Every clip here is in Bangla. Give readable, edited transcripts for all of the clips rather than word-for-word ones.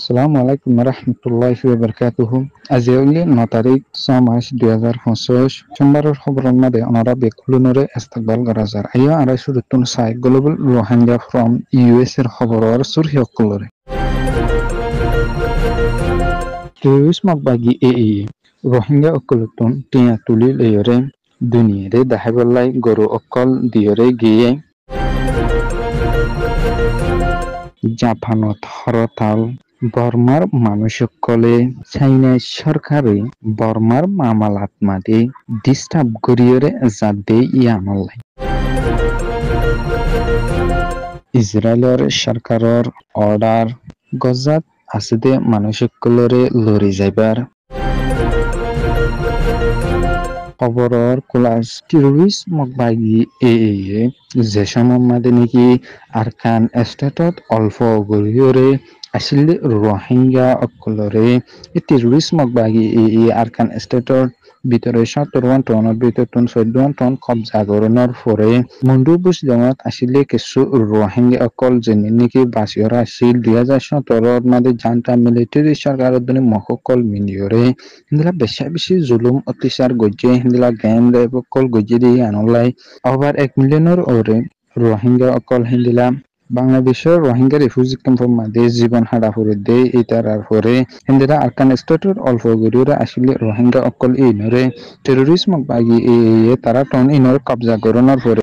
Assalamu alaikum warahmatullahi wabarakatuh. আজিকালি 9 তারিখ 6 মাস 2025 সোমবারের খবরের মধ্যে ওনারা বেকুলুনরে ইস্তেকবাল করা যার আইয়া আড়াই শুরুতুন সাই গ্লোবাল রোহিঙ্গা ফ্রম ইউএস এর খবরের সুরহি অকলরে টেররিস্ট মকবাগি রোহিঙ্গা অকলতুন টিয়া তুলি লেয়রে দুনিয়ারে দাহাবল্লাই গরু অকল দিয়রে গিয়ে জাপানত হরতাল বর্মার মানুষসকলে চাইনা সরকারে বর্মার মামালাত মাদে ডিস্টার্ব করিয়রে যাদে ইয়ানলাই ইসরায়েলের সরকারের অর্ডার গজাত আছে মানুষসকলরে লড়ি যাইবার খবরের ক্লাস টেররিস্ট মকবাগি যে সময় মাদে নাকি আরকান স্টেটত অল্প গরিয়রে আসলে রোহিঙ্গা অকলরে টেররিস্ট মকবাগি আরকান স্টেটর ভিতরে 17 টনের ভিতর 14 টন কবজা গরনের পরে মন্ডু বুঝ জমাত আসলে কিছু রোহিঙ্গা অকল যেনে নাকি বাসিয়রা আসিল 2017 মাদে জান্টা মিলিটারি সরকারের দনে মহকল মিলিয়রে হিন্দলা বেশি জুলুম অত্যাচার গজ্জে হিন্দলা জ্ঞান অকল গজ্জে দিয়ে আনলাই ওভার 1 মিলিয়নের ওরে রোহিঙ্গা অকল হিন্দলা বাংলাদেশের রোহিঙ্গা রিফিউজি ক্যাম্পের মাঝে জীবন হারাফুরে দেয় ইতারার পরে হিন্দিরা আরকান স্টেটের অল্প গরিয়রা আসলে রোহিঙ্গা অকল ইনরে টেররিস্ট মকবাগি তারা টন ইনরে কবজা করানোর পরে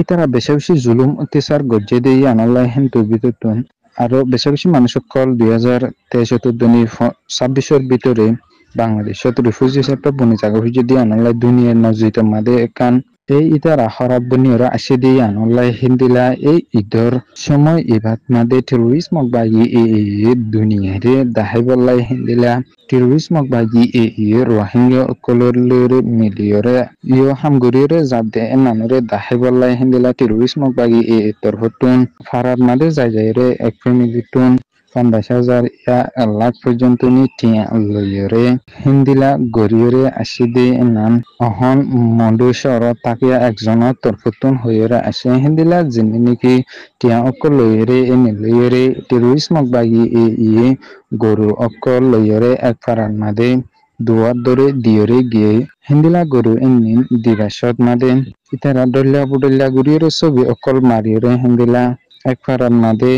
ইতারা বেশি জুলুম অত্যাচার গজ্জে দিয়ে আনলাই হিন্দু ভিতর আরো বেশি মানুষ সকল 2023-26 ভিতরে বাংলাদেশত রিফিউজি হিসেবে বনি জায়গা হয়ে দিয়ে আনলাই দুনিয়ার নজির মাঝে একান ইতারা হরাব বনিয়রা আসে দিয়ে আনলাই হিন্দিলা ঈদর সময় ইবাদ মাদে টেররিস্ট মকবাগি দুনিয়ারে দাহাইবল্লাই হিন্দিলা টেররিস্ট মকবাগি রোহিঙ্গা অকলরে মিলিয়রে হামগুরিয়রে যাদে নানুরে দাহাইবল্লাই হিন্দিলা টেররিস্ট মকবাগি তরফতুন ফারাদ মাদে যাইরে এক ফ্যামিলিতুন 50,000 লাখ পর্যন্ত টিয়া লইরে হিন্দিলা গরিয়রে আসিদে নাম অহন মন্ডু শহর তাকিয়া একজনের তরফতুন হইরে আসে হিন্দিলা যিনি নাকি টিয়া অকল লইরে লইরে টেররিস্ট মকবাগি গরু অকল লইরে এক ফারান মাদে দুয়ার ধরে দিয়রে গিয়ে হিন্দিলা গরু এমনি দিবাসত মাদে ইতারা ডল্লা বুডল্লা গরিয়রে ছবি অকল মারিয়রে হিন্দিলা এক ফারান মাদে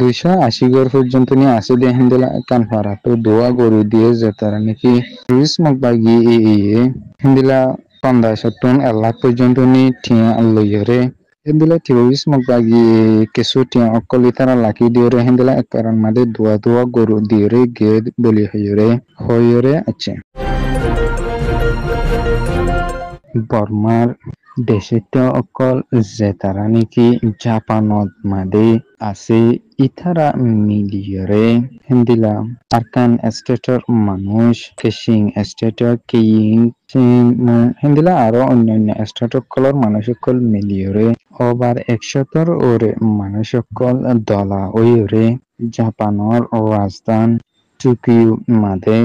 280 গড় পর্যন্ত নিয়ে আসে দিয়ে হিন্দিলা কানফারা তো দোয়া গরু দিয়ে যেতারা নাকি টেররিস্ট মকবাগি হিন্দিলা 50 লাখ পর্যন্ত নিয়ে টিয়া লইরে হিন্দিলা টেররিস্ট মকবাগি কিছু টিয়া অকলি তারা লাকি দিয়রে হিন্দিলা এক কারণ মাদে দোয়া গরু দিয়রে গিয়ে বলি হইরে আছে বর্মার দেশিত অকল যে তারা নাকি জাপানত মাদে আছে ইতারা মিলিয়রে হিন্দিলা আরকান স্টেটের মানুষ কেশিং স্টেটের কিং হিন্দিলা আরো অন্যান্য স্টেট অকলর মানুষ সকল মিলিয়রে ওভার 100 ওরে মানুষ সকল দলা ওইরে জাপানের রাজধানী টোকিও মাদে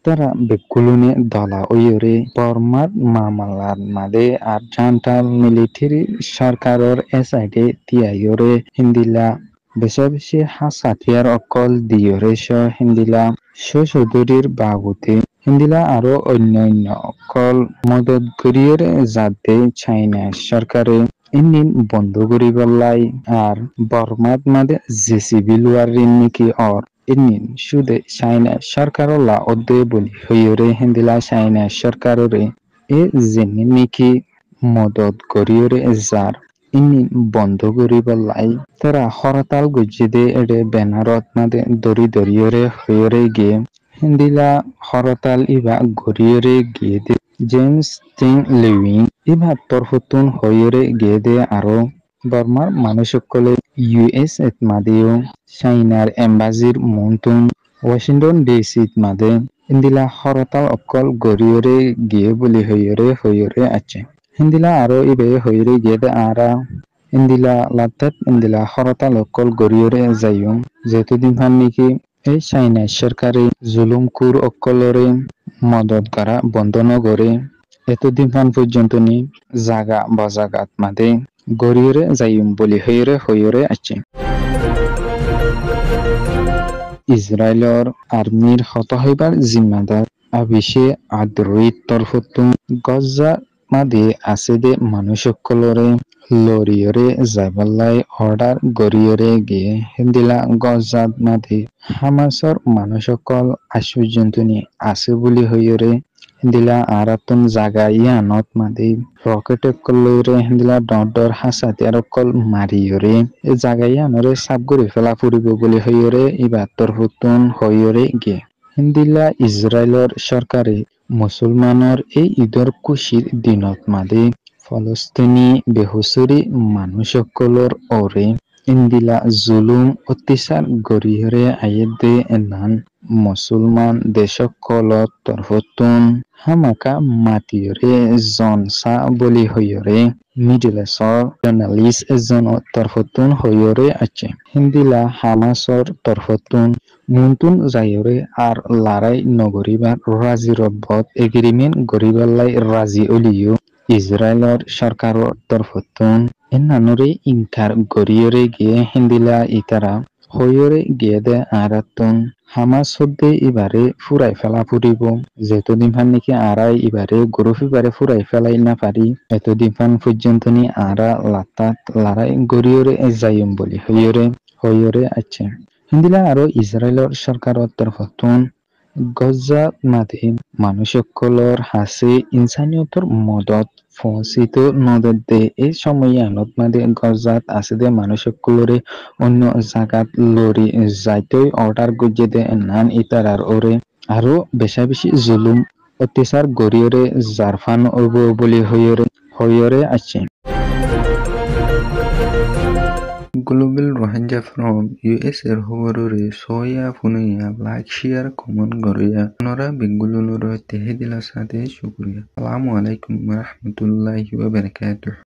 তারা বেকুলুনে দলা ওইরে বর্মার মামলার মাদে আর জান্টা মিলিটারি সরকারের এসআইডি তিয়াইরে হিন্দিলা বেশি হাসাতিয়ার অকল দিয়রে হিন্দিলা চৌধুরীর বাবুতে হিন্দিলা আরো অন্যান্য অকল মদত করিয়রে যাতে চাইনা সরকারে ইন্দিন বন্ধ করিবলাই আর বর্মাত মাদে জেসিবি লুয়ার নাকি অর ইন্দিন সুদে চাইনা সরকারও লা অদে বলি হইরে হিন্দিলা চাইনা সরকাররে যেনি নাকি মদত করিয়রে যার ইনি বন্ধ করিবলাই তারা হরতাল গজ্জে দে এডে ব্যানারত মাদে দরিয়রে হইরে গিয়ে হিন্দিলা হরতাল ইবা গরিয়রে গিয়ে দে জেমস টিং লিভিং ইবা তরফতুন হইরে গিয়ে দে আরো বর্মার মানুষ সকলে ইউএস মাদেও চাইনার এম্বাসির মন্তুন ওয়াশিংটন ডিসি মাদে ইন্দিলা হরতাল অকল গরিয়রে গিয়ে বলি হইরে আছে হিন্দিলা আরো ইবে হইরে গিয়ে দে আরা ইন্দিলা লাতাত ইন্দিলা হরতাল অকল গরিয়রে যাইও যেহেতু দিন নাকি এই চাইনা সরকারি জুলুম কুর অকলরে মদত করা বন্ধ নগরে এতদিন পর্যন্ত নি জাগা বজাগাত মাদে গরিয়রে যাইম বলি হইরে আছে ইজৰাইলৰ আৰ্মীৰ হত হইবার জিম্মাদার আবিষে আদ্রইত তরফতুন গজ্জা মাদে আছে দে মানুষসকলরে লরিয়রে যাইবাল্লাই অর্ডার গরিয়রে গিয়ে হিন্দিলা গজ্জাত মাদে হামাসর মানুষসকল আশ্বর্যন্তনি আছে বুলি হইয়রে হিন্দিলা আরাতুন জাগা ইয়ানত মাদে রকেটকলরে হিন্দিলা ডর হাসাতে আরকল মারিয়রে এ জাগা ইয়ানরে সাব করে ফেলা ফুরিব বুলি হইয়রে ইবা তরফতুন হইয়রে গিয়ে হিন্দিলা ইজৰাইলৰ চৰকাৰে মুছলমানৰ এই ঈদৰ খুশিৰ দিনত মাদে ফলস্তিনী বেহুচৰি মানুহসকলৰ ওৰে ইন্দিলা জুলুম অত্যাচার গরিহরে আয়েদে এনান মুসলমান দেশসকলত তরফতুন হামাকা মাতিয়রে জনসা বলি হইয়রে মিডলেসর জার্নালিস্ট এজন তরফতুন হইয়রে আছে হিন্দিলা হামাসর তরফতুন মুন্তুন যাইয়রে আর লারাই নগরিবার রাজি রব্বত এগ্রিমেন্ট গরিবাল্লাই রাজি অলিও ইজরাইলৰ সরকারের তরফতুন এনানরে ইনকার গরিয়রে গিয়ে হিন্দিলা ইতারা হইয়রে গিয়ে দে আরাতুন হামাস হদ্দে ইবারে ফুরাই ফেলা ফুরিব যেতদিন ফান নাকি আরাই ইবারে গরুফ ইবারে ফুরাই ফেলাই না পারি এতদিন ফান পর্যন্ত নি আরা লাতাত লারাই গরিয়রে যাইম বলি হইয়রে আছে হিন্দিলা আরো ইজরাইলৰ সরকারের তরফতুন গজ্জা মাদে মানুষসকলৰ হাসে ইনসানিয়তর মদত পৌঁছিত নদে এই সময়ত মাদে গজ্জাত আছে দে মানুষসকলরে অন্য জায়গাত লরি যাইতই অর্ডার গুজে দে নান ইতারার ওরে আরো বেশি জুলুম অত্যাচার গরিয়রে জারফান অব বলি হইয়রে আছে Global Rohingya from US এর খবররে সয়া ফুনুয়া লাইক শেয়ার কমেন্ট গরিয়া নরা বেঙ্গুলুর তেহে দিলা সাথে শুকরিয়া আসসালামু আলাইকুম ওয়া রাহমাতুল্লাহি ওয়া বারাকাতুহু